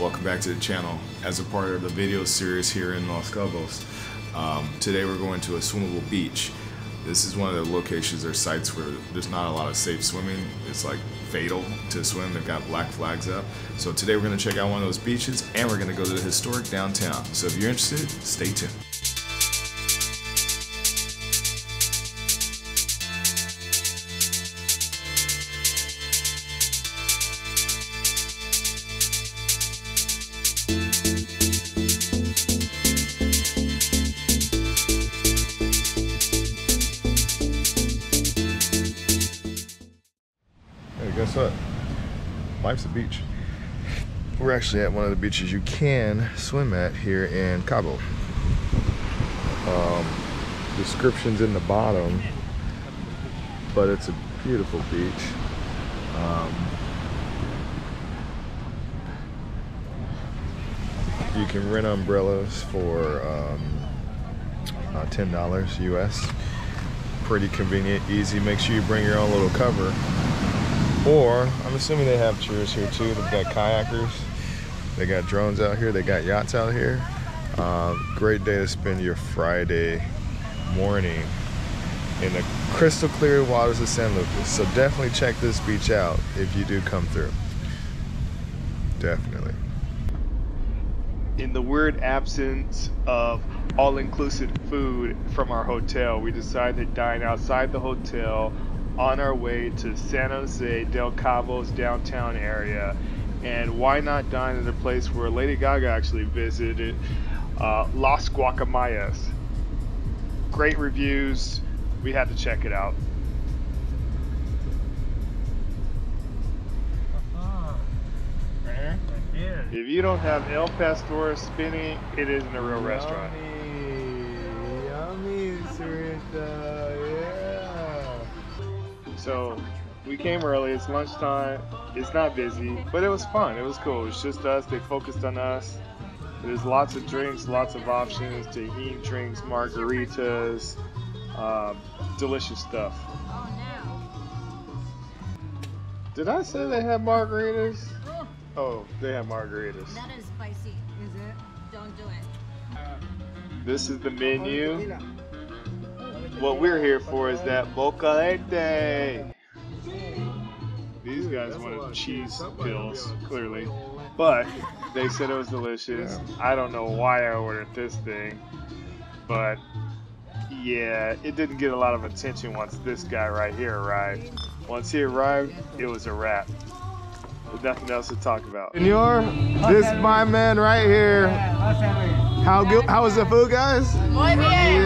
welcome back to the channel. As a part of the video series here in Las Cabos, today we're going to a swimmable beach. This is one of the locations or sites where there's not a lot of safe swimming. It's like fatal to swim. They've got black flags up. So today we're going to check out one of those beaches and we're going to go to the historic downtown. So if you're interested, stay tuned. Guess what? Life's a beach. We're actually at one of the beaches you can swim at here in Cabo. Description's in the bottom, but it's a beautiful beach. You can rent umbrellas for $10 US. Pretty convenient, easy. Make sure you bring your own little cover. Or, I'm assuming they have tours here too. They've got kayakers, they got drones out here, they got yachts out here. Great day to spend your Friday morning in the crystal clear waters of San Lucas. So definitely check this beach out if you do come through. Definitely. In the weird absence of all-inclusive food from our hotel, we decided to dine outside the hotel on our way to San Jose Del Cabo's downtown area. And why not dine at a place where Lady Gaga actually visited, Las Guacamayas. Great reviews, we had to check it out. Right here. If you don't have El Pastor spinning, it isn't a real restaurant. Yummy, Sarita, yeah. So we came early, it's lunchtime, it's not busy, but it was fun, it was cool. It was just us, they focused on us. There's lots of drinks, lots of options, tahini drinks, margaritas, delicious stuff. Oh no. Did I say they had margaritas? Oh, they have margaritas. That is spicy. Is it? Don't do it. This is the menu. What we're here for is that bocadete. These guys wanted cheese pills, clearly, but they said it was delicious. I don't know why I ordered this thing, but yeah, it didn't get a lot of attention once this guy right here arrived. Once he arrived, it was a wrap. There's nothing else to talk about. Senor, this is my man right here. How good? How was the food, guys? Muy bien.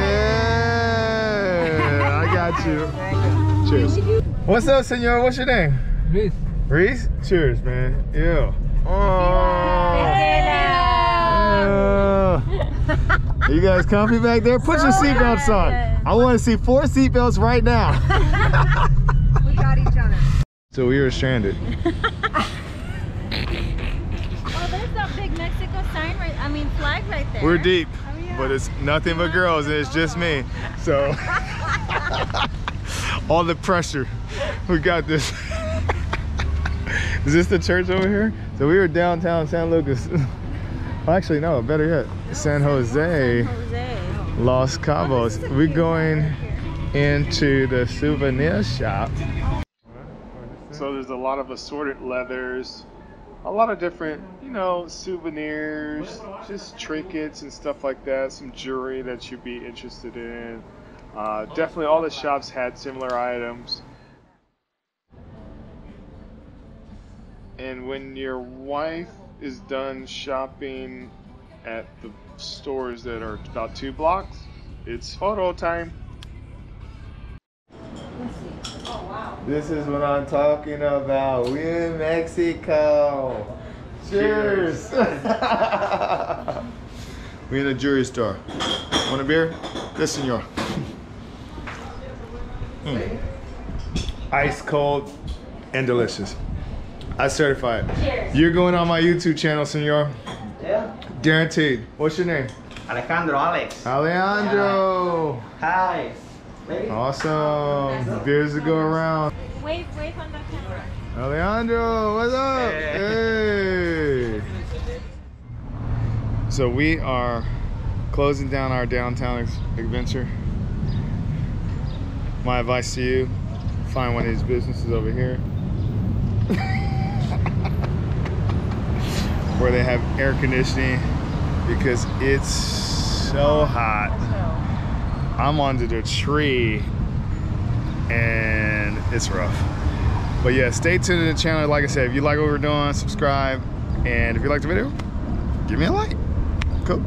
Yeah, I got you. Cheers. What's up, senor? What's your name? Reese. Reese? Cheers, man. Yeah. Oh. You guys comfy back there? Put your seatbelts on. I want to see 4 seatbelts right now. We got each other. So we were stranded. Oh, there's that big Mexico sign right, flag right there. We're deep, Oh, yeah. but it's nothing but girls and it's just me. So all the pressure. We got this. Is this the church over here? So we were downtown San Lucas. Well, actually, no, better yet, San Jose, Las Cabos. We're going into the souvenir shop. So there's a lot of assorted leathers, a lot of different, souvenirs, just trinkets and stuff like that, some jewelry that you'd be interested in. Definitely all the shops had similar items. And when your wife is done shopping at the stores that are about 2 blocks, it's photo time. This is what I'm talking about. We're in Mexico. Cheers. We're in a jewelry store. Want a beer? Yes, senor. Ice cold and delicious. I certify it. Cheers. You're going on my YouTube channel, senor. Yeah. Guaranteed. What's your name? Alejandro, Alex. Alejandro. Hi. Ready? Awesome. Beers to go around. Wave on the camera. Alejandro, what's up? Hey. So we are closing down our downtown adventure. My advice to you, find one of these businesses over here where they have air conditioning, because it's so hot. I'm under the tree and it's rough. But yeah, stay tuned to the channel. Like I said, if you like what we're doing, subscribe. And if you like the video, give me a like. Cool.